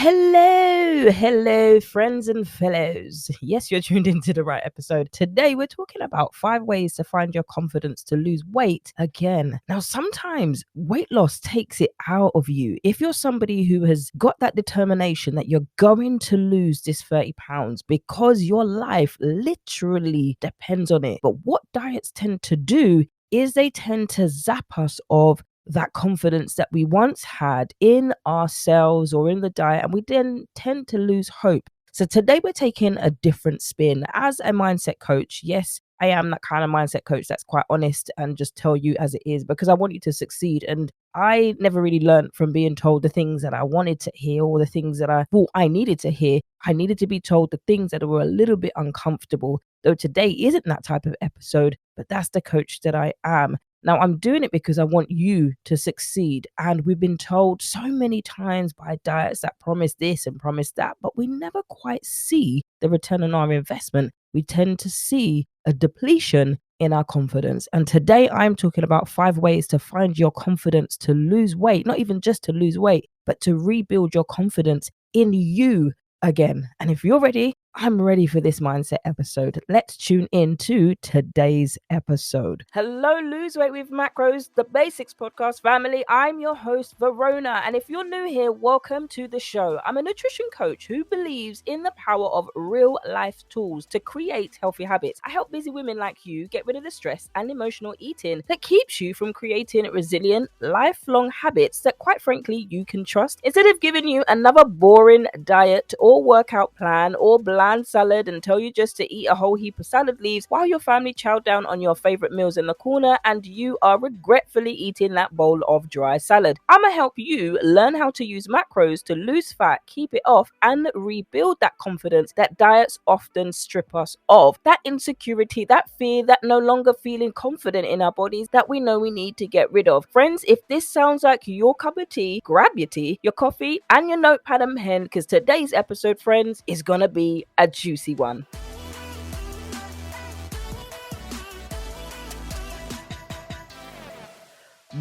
Hello, friends and fellows. Yes, you're tuned into the right episode. Today, we're talking about 5 ways to find your confidence to lose weight again. Now, sometimes weight loss takes it out of you. If you're somebody who has got that determination that you're going to lose this 30 pounds because your life literally depends on it. But what diets tend to do is they tend to zap us of that confidence that we once had in ourselves or in the diet, and we then tend to lose hope. So today we're taking a different spin. As a mindset coach, yes, I am that kind of mindset coach that's quite honest and just tell you as it is, because I want you to succeed. And I never really learned from being told the things that I wanted to hear or the things that I thought I needed to hear. I needed to be told the things that were a little bit uncomfortable. Though today isn't that type of episode, but that's the coach that I am. Now, I'm doing it because I want you to succeed. And we've been told so many times by diets that promise this and promise that, but we never quite see the return on our investment. We tend to see a depletion in our confidence. And today I'm talking about 5 ways to find your confidence to lose weight, not even just to lose weight, but to rebuild your confidence in you again. And if you're ready, I'm ready for this mindset episode. Let's tune in to today's episode. Hello, Lose Weight with Macros, the Basics Podcast family. I'm your host, Verona. And if you're new here, welcome to the show. I'm a nutrition coach who believes in the power of real life tools to create healthy habits. I help busy women like you get rid of the stress and emotional eating that keeps you from creating resilient, lifelong habits that, quite frankly, you can trust. Instead of giving you another boring diet or workout plan or bland salad and tell you just to eat a whole heap of salad leaves while your family chow down on your favorite meals in the corner and you are regretfully eating that bowl of dry salad. I'm gonna help you learn how to use macros to lose fat, keep it off, and rebuild that confidence that diets often strip us of. That insecurity, that fear, that no longer feeling confident in our bodies that we know we need to get rid of. Friends, if this sounds like your cup of tea, grab your tea, your coffee, and your notepad and pen, because today's episode, friends, is gonna be a juicy one.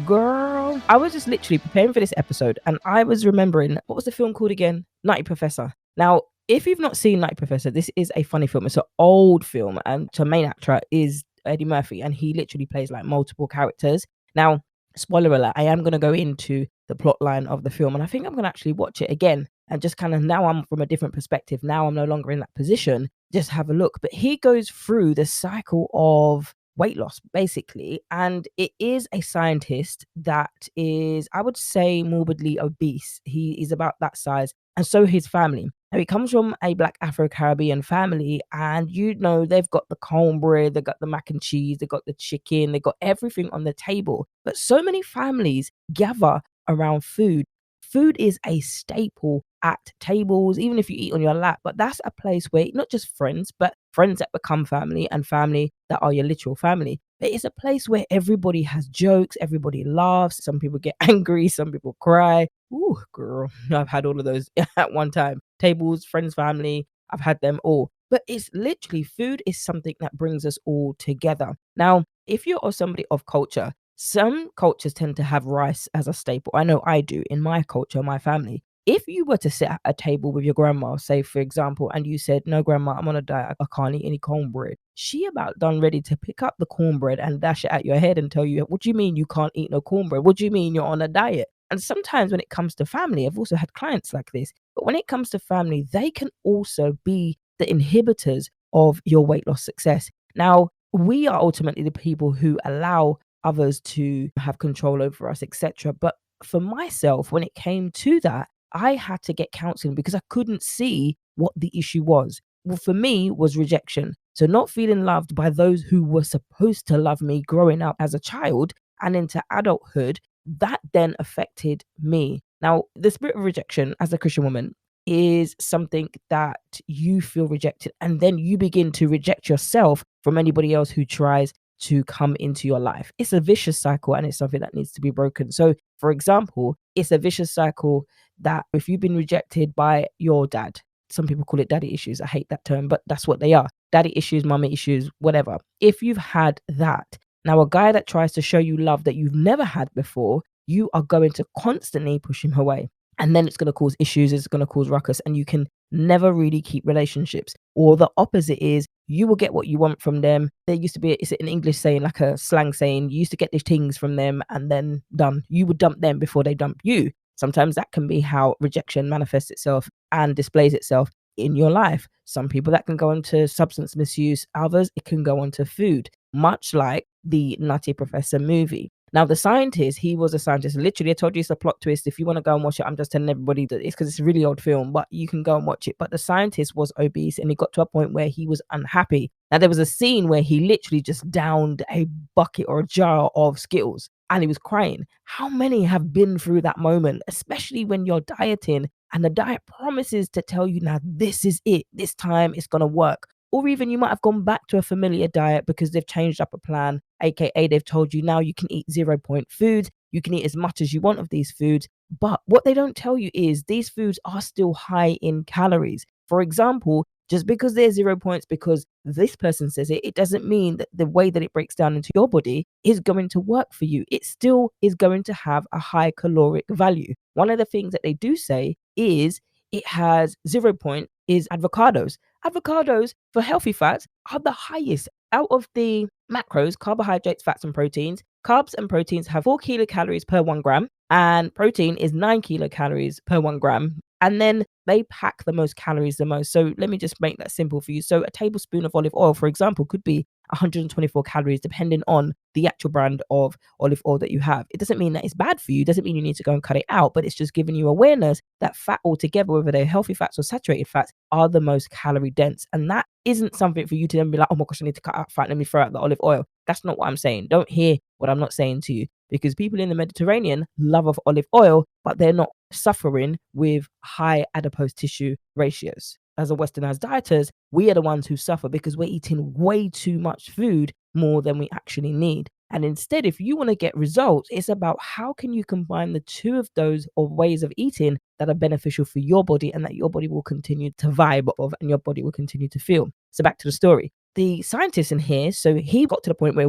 Girl, I was just literally preparing for this episode and I was remembering, what was the film called again? Nutty Professor. Now, if you've not seen Nutty Professor, this is a funny film. It's an old film and the main actor is Eddie Murphy and he literally plays like multiple characters. Now, spoiler alert, I am going to go into the plot line of the film and I think I'm going to actually watch it again and just kind of, now I'm from a different perspective. Now I'm no longer in that position. Just have a look. But he goes through the cycle of weight loss, basically. And it is a scientist that is, I would say, morbidly obese. He is about that size. And so his family. Now, he comes from a Black Afro-Caribbean family. And, you know, they've got the cornbread, they've got the mac and cheese, they've got the chicken, they've got everything on the table. But so many families gather around food. Food is a staple at tables, even if you eat on your lap. But that's a place where not just friends, but friends that become family and family that are your literal family. But it's a place where everybody has jokes, everybody laughs. Some people get angry, some people cry. Ooh, girl, I've had all of those at one time. Tables, friends, family, I've had them all. But it's literally, food is something that brings us all together. Now, if you're somebody of culture, some cultures tend to have rice as a staple. I know I do in my culture, my family. If you were to sit at a table with your grandma, say, for example, and you said, no, grandma, I'm on a diet, I can't eat any cornbread. She about done ready to pick up the cornbread and dash it at your head and tell you, what do you mean you can't eat no cornbread? What do you mean you're on a diet? And sometimes when it comes to family, I've also had clients like this, but when it comes to family, they can also be the inhibitors of your weight loss success. Now, we are ultimately the people who allow others to have control over us, etc. But for myself, when it came to that, I had to get counseling because I couldn't see what the issue was. Well, for me, was rejection. So not feeling loved by those who were supposed to love me growing up as a child and into adulthood, that then affected me. Now, the spirit of rejection as a Christian woman is something that you feel rejected and then you begin to reject yourself from anybody else who tries to come into your life. It's a vicious cycle and it's something that needs to be broken. So, for example, it's a vicious cycle that if you've been rejected by your dad, some people call it daddy issues. I hate that term, but that's what they are. Daddy issues, mommy issues, whatever. If you've had that, now a guy that tries to show you love that you've never had before, you are going to constantly push him away. And then it's going to cause issues, it's going to cause ruckus, and you can never really keep relationships. Or the opposite is you will get what you want from them. There used to be, is it an English saying, like a slang saying, you used to get these things from them and then done. You would dump them before they dump you. Sometimes that can be how rejection manifests itself and displays itself in your life. Some people that can go into substance misuse, others it can go onto food, much like the Nutty Professor movie. Now, the scientist, he was a scientist. Literally, I told you it's a plot twist. If you want to go and watch it, I'm just telling everybody that it's because it's a really old film, but you can go and watch it. But the scientist was obese and he got to a point where he was unhappy. Now, there was a scene where he literally just downed a bucket or a jar of Skittles and he was crying. How many have been through that moment, especially when you're dieting and the diet promises to tell you, now, this is it. This time it's going to work. Or even you might have gone back to a familiar diet because they've changed up a plan, aka they've told you now you can eat 0 point foods, you can eat as much as you want of these foods. But what they don't tell you is these foods are still high in calories. For example, just because they're 0 points, because this person says it, it doesn't mean that the way that it breaks down into your body is going to work for you. It still is going to have a high caloric value. One of the things that they do say is it has 0 point is avocados. Avocados for healthy fats are the highest out of the macros, carbohydrates, fats, and proteins. Carbs and proteins have 4 kilocalories per 1 gram, and protein is 9 kilocalories per 1 gram. And then they pack the most calories the most. So let me just make that simple for you. So a tablespoon of olive oil, for example, could be 124 calories, depending on the actual brand of olive oil that you have. It doesn't mean that it's bad for you. It doesn't mean you need to go and cut it out, but it's just giving you awareness that fat altogether, whether they're healthy fats or saturated fats, are the most calorie dense. And that isn't something for you to then be like, oh my gosh, I need to cut out fat. Let me throw out the olive oil. That's not what I'm saying. Don't hear what I'm not saying to you, because people in the Mediterranean love of olive oil, but they're not suffering with high adipose tissue ratios. As a westernized dieters, we are the ones who suffer because we're eating way too much food, more than we actually need. And instead, if you want to get results, it's about how can you combine the two of those or ways of eating that are beneficial for your body and that your body will continue to vibe of and your body will continue to feel. So back to the story. The scientist in here, so he got to the point where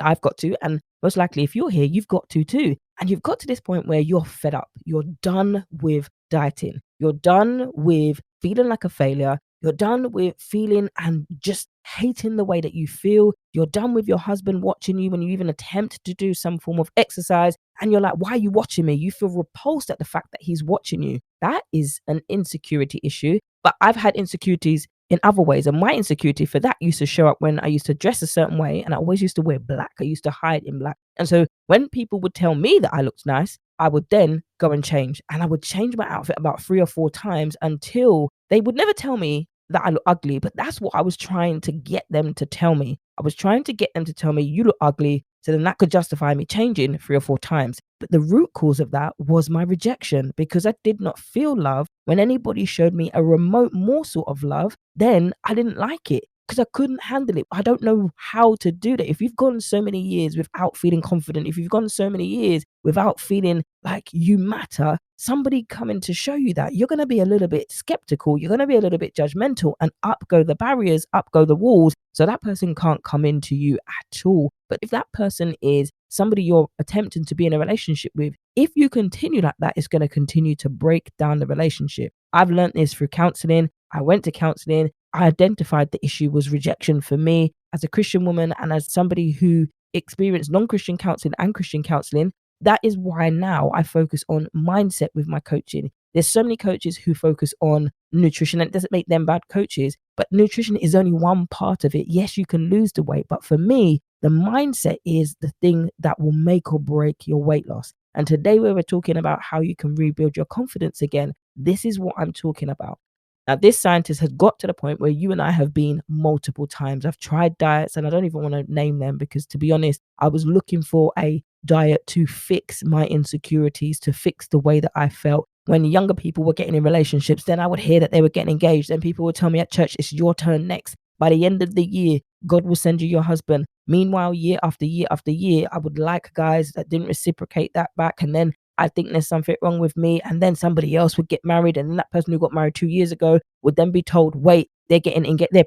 I've got to, and most likely if you're here, you've got to too. And you've got to this point where you're fed up. You're done with dieting. You're done with feeling like a failure. You're done with feeling and just hating the way that you feel. You're done with your husband watching you when you even attempt to do some form of exercise. And you're like, why are you watching me? You feel repulsed at the fact that he's watching you. That is an insecurity issue. But I've had insecurities in other ways. And my insecurity for that used to show up when I used to dress a certain way and I always used to wear black. I used to hide in black. And so when people would tell me that I looked nice, I would then go and change. And I would change my outfit about 3 or 4 times until they would never tell me that I look ugly. But that's what I was trying to get them to tell me. I was trying to get them to tell me you look ugly. So then that could justify me changing 3 or 4 times. But the root cause of that was my rejection, because I did not feel love. When anybody showed me a remote morsel of love, then I didn't like it because I couldn't handle it. I don't know how to do that. If you've gone so many years without feeling confident, if you've gone so many years without feeling like you matter, somebody coming to show you that, you're going to be a little bit skeptical. You're going to be a little bit judgmental, and up go the barriers, up go the walls. So that person can't come into you at all. But if that person is somebody you're attempting to be in a relationship with, if you continue like that, it's going to continue to break down the relationship. I've learned this through counseling. I went to counseling. I identified the issue was rejection for me as a Christian woman and as somebody who experienced non-Christian counseling and Christian counseling. That is why now I focus on mindset with my coaching. There's so many coaches who focus on nutrition, and it doesn't make them bad coaches, but nutrition is only one part of it. Yes, you can lose the weight, but for me, the mindset is the thing that will make or break your weight loss. And today we were talking about how you can rebuild your confidence again. This is what I'm talking about. Now, this scientist has got to the point where you and I have been multiple times. I've tried diets and I don't even want to name them because, to be honest, I was looking for a diet to fix my insecurities, to fix the way that I felt. When younger people were getting in relationships, then I would hear that they were getting engaged. And people would tell me at church, it's your turn next. By the end of the year, God will send you your husband. Meanwhile, year after year after year, I would like guys that didn't reciprocate that back. And then I think there's something wrong with me. And then somebody else would get married. And then that person who got married 2 years ago would then be told, wait, they're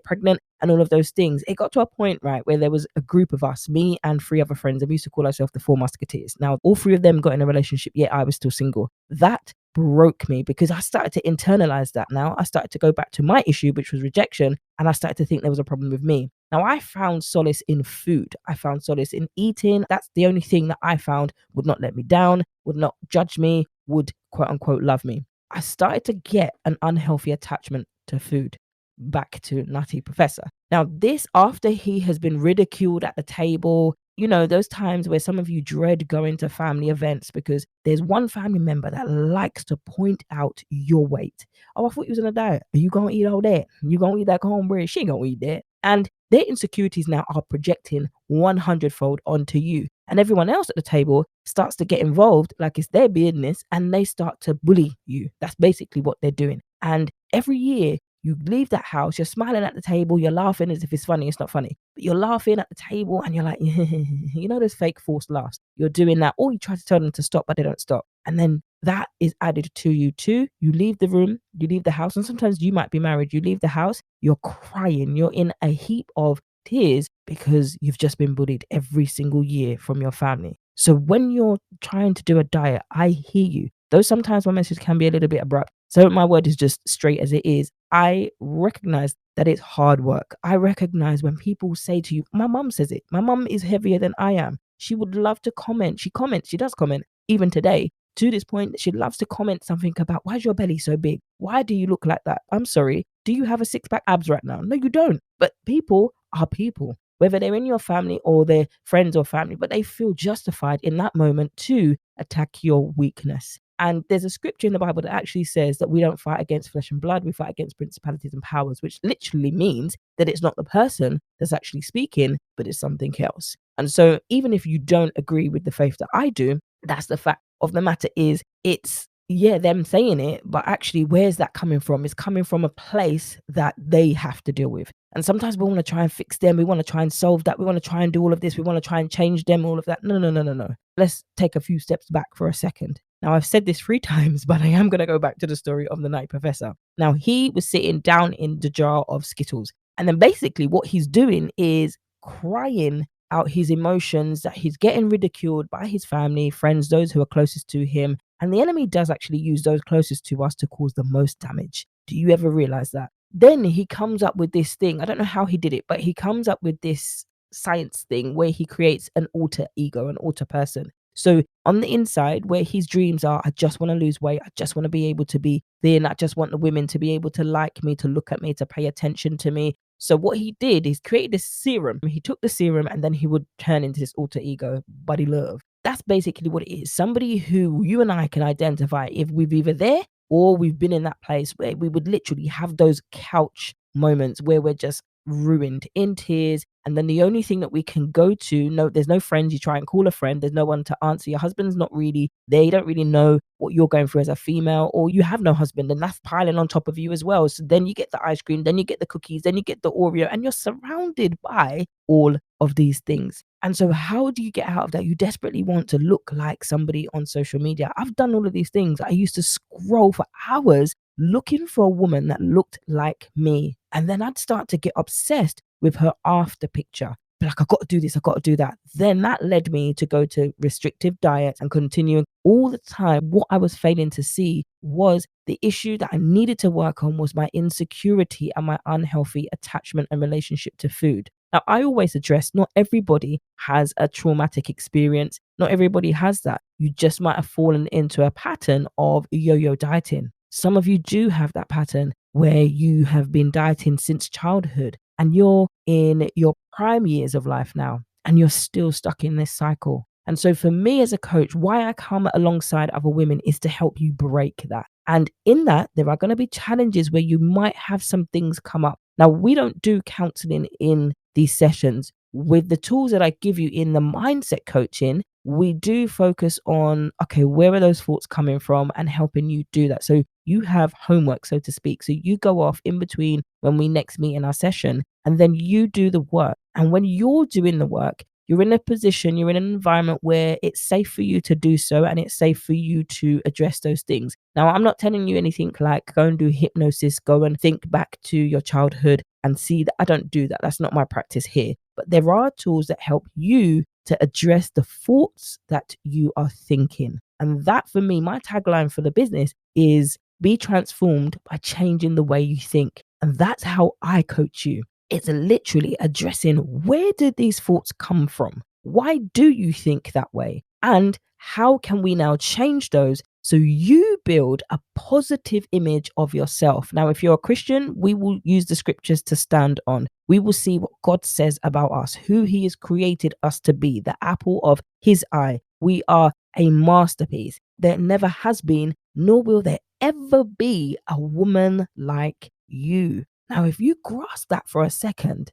pregnant and all of those things. It got to a point, right, where there was a group of us, me and 3 other friends, and we used to call ourselves the 4 Musketeers. Now, all 3 of them got in a relationship, yet I was still single. That broke me because I started to internalize that now. I started to go back to my issue, which was rejection, and I started to think there was a problem with me. Now, I found solace in food. I found solace in eating. That's the only thing that I found would not let me down, would not judge me, would quote unquote love me. I started to get an unhealthy attachment to food. Back to Nutty Professor. Now, this after he has been ridiculed at the table, those times where some of you dread going to family events because there's one family member that likes to point out your weight. Oh, I thought you was on a diet. Are you going to eat all that? You going to eat that cornbread? She ain't going to eat that. And their insecurities now are projecting 100-fold onto you. And everyone else at the table starts to get involved like it's their business and they start to bully you. That's basically what they're doing. And every year, you leave that house, you're smiling at the table, you're laughing as if it's funny, it's not funny. But you're laughing at the table and you're like, those fake forced laughs. You're doing that, or you try to tell them to stop, but they don't stop. And then that is added to you too. You leave the room, you leave the house, and sometimes you might be married. You leave the house, you're crying, you're in a heap of tears because you've just been bullied every single year from your family. So when you're trying to do a diet, I hear you. Though sometimes my message can be a little bit abrupt. So my word is just straight as it is. I recognize that it's hard work. I recognize when people say to you, my mum says it. My mum is heavier than I am. She would love to comment. She does comment even today to this point. She loves to comment something about, why is your belly so big? Why do you look like that? I'm sorry. Do you have a 6-pack abs right now? No, you don't. But people are people, whether they're in your family or they're friends or family, but they feel justified in that moment to attack your weakness. And there's a scripture in the Bible that actually says that we don't fight against flesh and blood, we fight against principalities and powers, which literally means that it's not the person that's actually speaking, but it's something else. And so even if you don't agree with the faith that I do, that's the fact of the matter is it's, them saying it, but actually where's that coming from? It's coming from a place that they have to deal with. And sometimes we want to try and fix them. We want to try and solve that. We want to try and do all of this. We want to try and change them, all of that. No. Let's take a few steps back for a second. Now, I've said this 3 times, but I am going to go back to the story of the Nutty Professor. Now, he was sitting down in the jar of Skittles. And then basically what he's doing is crying out his emotions that he's getting ridiculed by his family, friends, those who are closest to him. And the enemy does actually use those closest to us to cause the most damage. Do you ever realize that? Then he comes up with this thing. I don't know how he did it, but he comes up with this science thing where he creates an alter ego, an alter person. So on the inside, where his dreams are, I just want to lose weight. I just want to be able to be thin. I just want the women to be able to like me, to look at me, to pay attention to me. So what he did is create this serum. He took the serum and then he would turn into this alter ego, Buddy Love. That's basically what it is. Somebody who you and I can identify if we've either there or we've been in that place where we would literally have those couch moments where we're just ruined in tears. And then the only thing that we can go to, there's no friends. You try and call a friend. There's no one to answer. Your husband's not really there. You don't really know what you're going through as a female, or you have no husband and that's piling on top of you as well. So then you get the ice cream, then you get the cookies, then you get the Oreo, and you're surrounded by all of these things. And so how do you get out of that? You desperately want to look like somebody on social media. I've done all of these things. I used to scroll for hours looking for a woman that looked like me. And then I'd start to get obsessed with her after picture. But like, I got to do this, I got to do that. Then that led me to go to restrictive diets and continuing all the time. What I was failing to see was the issue that I needed to work on was my insecurity and my unhealthy attachment and relationship to food. Now, I always address not everybody has a traumatic experience. Not everybody has that. You just might have fallen into a pattern of yo-yo dieting. Some of you do have that pattern where you have been dieting since childhood and you're in your prime years of life now and you're still stuck in this cycle. And so for me as a coach, why I come alongside other women is to help you break that. And in that, there are going to be challenges where you might have some things come up. Now, we don't do counseling in these sessions. With the tools that I give you in the mindset coaching, we do focus on, okay, where are those thoughts coming from and helping you do that. So you have homework, so to speak. So you go off in between when we next meet in our session, and then you do the work. And when you're doing the work, you're in a position, you're in an environment where it's safe for you to do so and it's safe for you to address those things. Now, I'm not telling you anything like go and do hypnosis, go and think back to your childhood and see that. I don't do that. That's not my practice here. But there are tools that help you to address the thoughts that you are thinking. And that for me, my tagline for the business is be transformed by changing the way you think. And that's how I coach you. It's literally addressing, where did these thoughts come from? Why do you think that way? And how can we now change those so you build a positive image of yourself? Now, if you're a Christian, we will use the scriptures to stand on. We will see what God says about us, who he has created us to be, the apple of his eye. We are a masterpiece. There never has been, nor will there ever be, a woman like you. Now, if you grasp that for a second,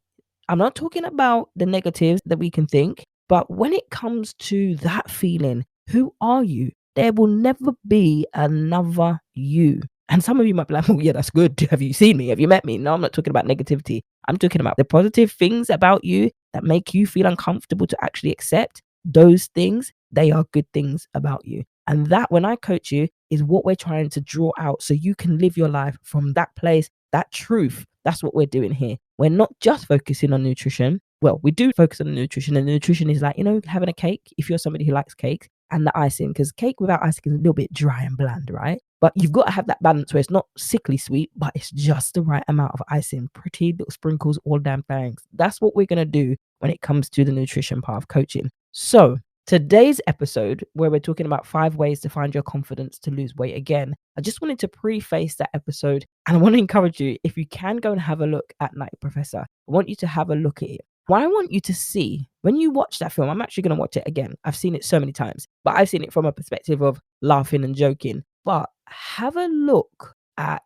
I'm not talking about the negatives that we can think, but when it comes to that feeling, who are you? There will never be another you. And some of you might be like, oh, yeah, that's good. Have you seen me? Have you met me? No, I'm not talking about negativity. I'm talking about the positive things about you that make you feel uncomfortable to actually accept. Those things, they are good things about you. And that, when I coach you, is what we're trying to draw out so you can live your life from that place, that truth. That's what we're doing here. We're not just focusing on nutrition. Well, we do focus on nutrition, and the nutrition is like, having a cake, if you're somebody who likes cake, and the icing, because cake without icing is a little bit dry and bland, right? But you've got to have that balance where it's not sickly sweet, but it's just the right amount of icing, pretty little sprinkles, all damn things. That's what we're going to do when it comes to the nutrition part of coaching. So today's episode, where we're talking about 5 ways to find your confidence to lose weight again, I just wanted to preface that episode, and I want to encourage you, if you can go and have a look at Nightly Professor, I want you to have a look at it. What I want you to see when you watch that film, I'm actually going to watch it again. I've seen it so many times, but I've seen it from a perspective of laughing and joking. But have a look at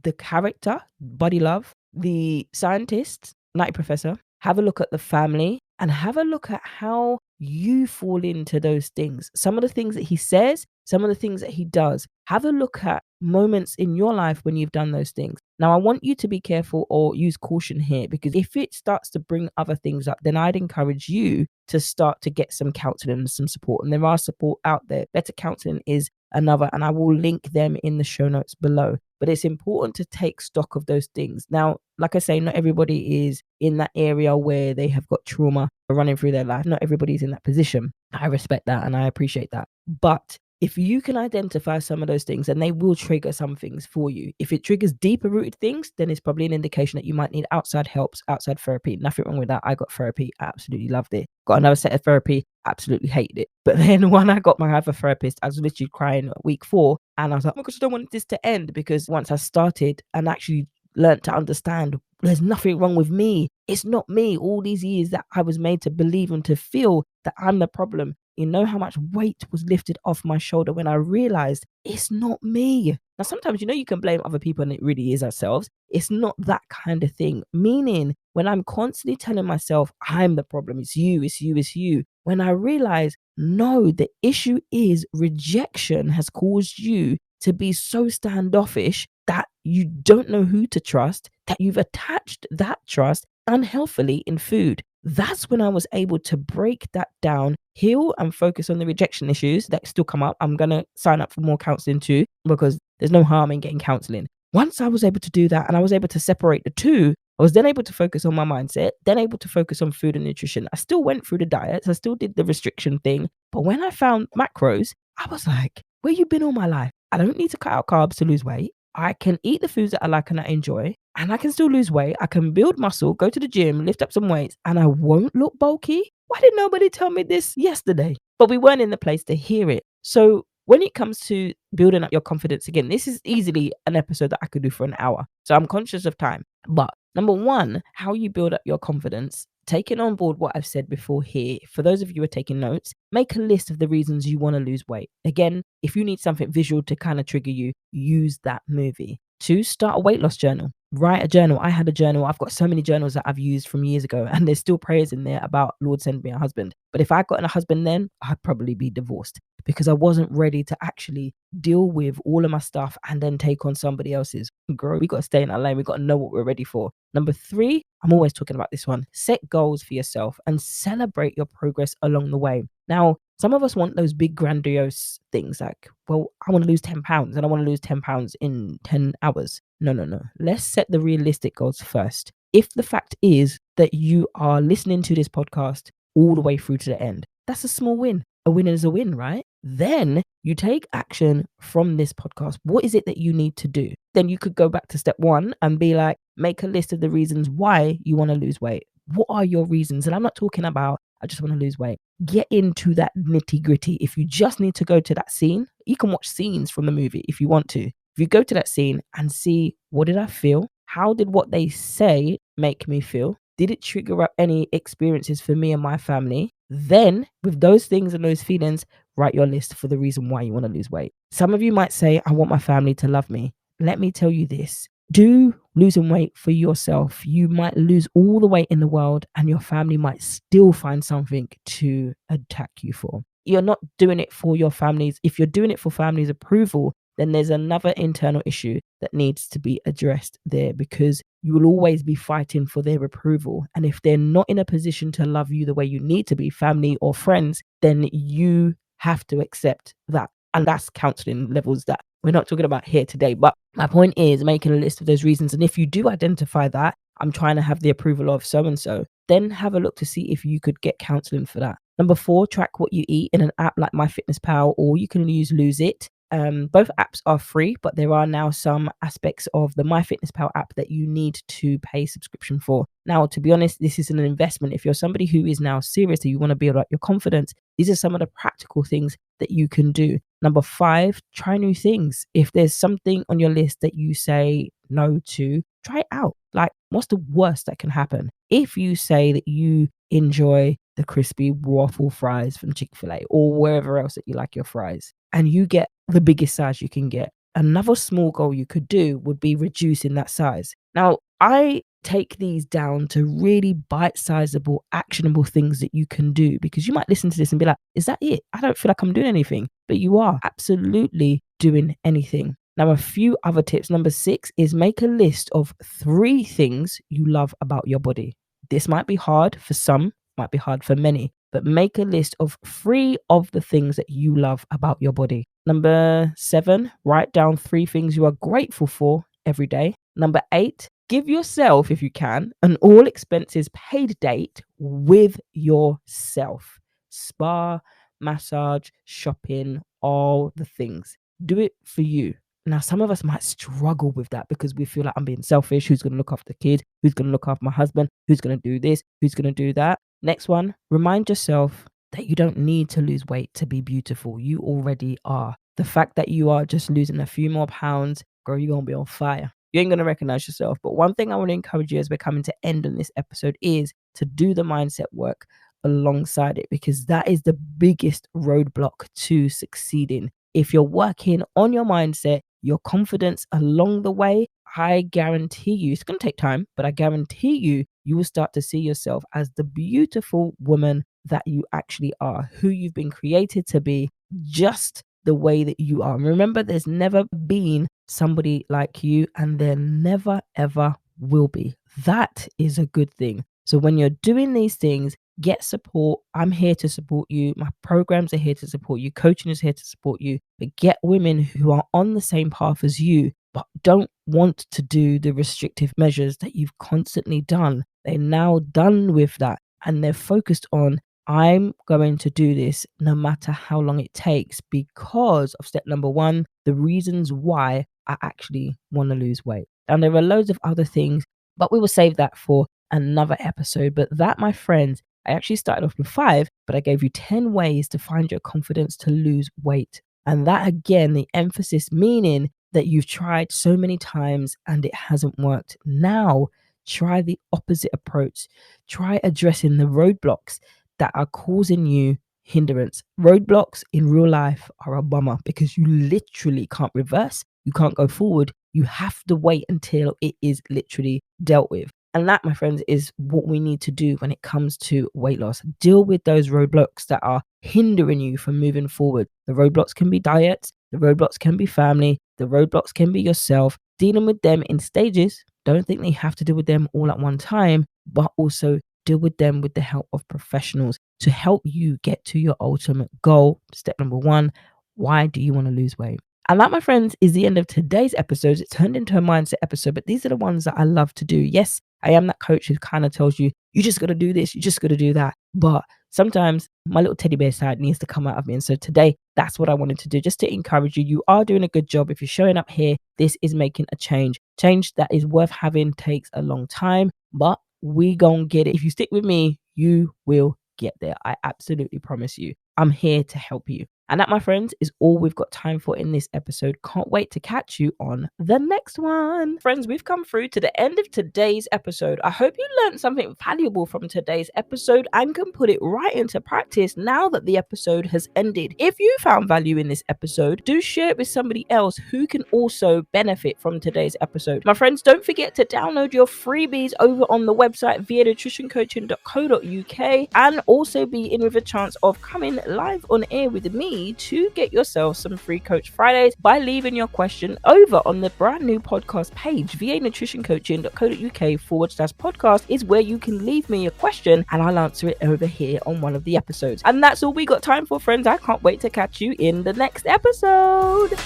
the character, Buddy Love, the scientist, Nightly Professor. Have a look at the family, and have a look at how you fall into those things. Some of the things that he says, some of the things that he does. Have a look at moments in your life when you've done those things. Now, I want you to be careful or use caution here, because if it starts to bring other things up, then I'd encourage you to start to get some counseling and some support. And there are support out there. Better Counseling is another, and I will link them in the show notes below. But it's important to take stock of those things. Now, like I say, not everybody is in that area where they have got trauma running through their life. Not everybody's in that position. I respect that and I appreciate that. But if you can identify some of those things, and they will trigger some things for you. If it triggers deeper rooted things, then it's probably an indication that you might need outside help, outside therapy. Nothing wrong with that. I got therapy. I absolutely loved it. Got another set of therapy. Absolutely hated it. But then when I got my other therapist, I was literally crying at week 4. And I was like, oh my gosh, I don't want this to end. Because once I started and actually learned to understand, there's nothing wrong with me. It's not me. All these years that I was made to believe and to feel that I'm the problem. You know how much weight was lifted off my shoulder when I realized it's not me. Now, sometimes, you can blame other people and it really is ourselves. It's not that kind of thing. Meaning, when I'm constantly telling myself, I'm the problem, it's you, it's you, it's you. When I realize, no, the issue is rejection has caused you to be so standoffish that you don't know who to trust, that you've attached that trust unhealthily in food. That's when I was able to break that down, heal, and focus on the rejection issues that still come up. I'm going to sign up for more counseling too, because there's no harm in getting counseling. Once I was able to do that and I was able to separate the two, I was then able to focus on my mindset, then able to focus on food and nutrition. I still went through the diets. I still did the restriction thing. But when I found macros, I was like, where you been all my life? I don't need to cut out carbs to lose weight. I can eat the foods that I like and I enjoy, and I can still lose weight. I can build muscle, go to the gym, lift up some weights, and I won't look bulky. Why did nobody tell me this yesterday? But we weren't in the place to hear it. So when it comes to building up your confidence again, this is easily an episode that I could do for an hour. So I'm conscious of time. But number 1, how you build up your confidence, taking on board what I've said before here. For those of you who are taking notes, make a list of the reasons you want to lose weight. Again, if you need something visual to kind of trigger you, use that movie. 2, start a weight loss journal. Write a journal. I had a journal. I've got so many journals that I've used from years ago, and there's still prayers in there about Lord send me a husband. But if I got a husband then, I'd probably be divorced, because I wasn't ready to actually deal with all of my stuff and then take on somebody else's. Girl, we got to stay in our lane. We got to know what we're ready for. Number 3, I'm always talking about this one. Set goals for yourself and celebrate your progress along the way. Now, some of us want those big grandiose things like, well, I want to lose 10 pounds and I want to lose 10 pounds in 10 hours. No. Let's set the realistic goals first. If the fact is that you are listening to this podcast all the way through to the end, that's a small win. A win is a win, right? Then you take action from this podcast. What is it that you need to do? Then you could go back to step one and be like, make a list of the reasons why you want to lose weight. What are your reasons? And I'm not talking about, I just want to lose weight. Get into that nitty gritty. If you just need to go to that scene, you can watch scenes from the movie if you want to. If you go to that scene and see, what did I feel? How did what they say make me feel? Did it trigger up any experiences for me and my family? Then, with those things and those feelings, write your list for the reason why you want to lose weight. Some of you might say, I want my family to love me. Let me tell you this. Do losing weight for yourself. You might lose all the weight in the world and your family might still find something to attack you for. You're not doing it for your families. If you're doing it for families' approval, then there's another internal issue that needs to be addressed there, because you will always be fighting for their approval. And if they're not in a position to love you the way you need to be, family or friends, then you have to accept that. And that's counseling levels that we're not talking about here today. But my point is making a list of those reasons. And if you do identify that, I'm trying to have the approval of so-and-so, then have a look to see if you could get counseling for that. Number 4, track what you eat in an app like MyFitnessPal, or you can use Lose It. Both apps are free, but there are now some aspects of the MyFitnessPal app that you need to pay subscription for. Now, to be honest, this is an investment. If you're somebody who is now serious that you want to build up your confidence, these are some of the practical things that you can do. Number 5, try new things. If there's something on your list that you say no to, try it out. Like, what's the worst that can happen? If you say that you enjoy the crispy waffle fries from Chick-fil-A or wherever else that you like your fries, and you get the biggest size you can get, another small goal you could do would be reducing that size. Now, I take these down to really bite-sizable, actionable things that you can do, because you might listen to this and be like, is that it? I don't feel like I'm doing anything. But you are absolutely doing anything. Now, a few other tips. Number 6 is make a list of 3 things you love about your body. This might be hard for some, might be hard for many, but make a list of 3 of the things that you love about your body. Number 7, write down 3 things you are grateful for every day. Number 8, give yourself, if you can, an all expenses paid date with yourself. Spa, massage, shopping, all the things. Do it for you. Now, some of us might struggle with that because we feel like, I'm being selfish. Who's going to look after the kids? Who's going to look after my husband? Who's going to do this? Who's going to do that? Next one, remind yourself that you don't need to lose weight to be beautiful. You already are. The fact that you are just losing a few more pounds, girl, you're going to be on fire. You ain't going to recognize yourself. But one thing I want to encourage you as we're coming to end on this episode is to do the mindset work alongside it, because that is the biggest roadblock to succeeding. If you're working on your mindset, your confidence along the way, I guarantee you, it's going to take time, but I guarantee you, you will start to see yourself as the beautiful woman that you actually are, who you've been created to be, just the way that you are. Remember, there's never been somebody like you, and there never, ever will be. That is a good thing. So when you're doing these things, get support. I'm here to support you. My programs are here to support you. Coaching is here to support you. But get women who are on the same path as you, but don't want to do the restrictive measures that you've constantly done. They're now done with that, and they're focused on, I'm going to do this no matter how long it takes, because of step number 1, the reasons why I actually want to lose weight. And there are loads of other things, but we will save that for another episode. But that, my friends, I actually started off with 5, but I gave you 10 ways to find your confidence to lose weight. And that, again, the emphasis meaning that you've tried so many times and it hasn't worked. Now, try the opposite approach. Try addressing the roadblocks that are causing you hindrance. Roadblocks in real life are a bummer because you literally can't reverse. You can't go forward. You have to wait until it is literally dealt with. And that, my friends, is what we need to do when it comes to weight loss. Deal with those roadblocks that are hindering you from moving forward. The roadblocks can be diets. The roadblocks can be family. The roadblocks can be yourself. Dealing with them in stages. Don't think that you have to deal with them all at one time, but also deal with them with the help of professionals to help you get to your ultimate goal. Step number 1, why do you want to lose weight? And that, my friends, is the end of today's episode. It turned into a mindset episode, but these are the ones that I love to do. Yes, I am that coach who kind of tells you, you just got to do this, you just got to do that. But sometimes my little teddy bear side needs to come out of me. And so today, that's what I wanted to do, just to encourage you. You are doing a good job. If you're showing up here, this is making a change. Change that is worth having takes a long time, but we gon' get it. If you stick with me, you will get there. I absolutely promise you. I'm here to help you. And that, my friends, is all we've got time for in this episode. Can't wait to catch you on the next one. Friends, we've come through to the end of today's episode. I hope you learned something valuable from today's episode and can put it right into practice now that the episode has ended. If you found value in this episode, do share it with somebody else who can also benefit from today's episode. My friends, don't forget to download your freebies over on the website vianutritioncoaching.co.uk and also be in with a chance of coming live on air with me to get yourself some free Coach Fridays by leaving your question over on the brand new podcast page. vianutritioncoaching.co.uk/podcast is where you can leave me a question and I'll answer it over here on one of the episodes. And that's all we got time for, friends. I can't wait to catch you in the next episode.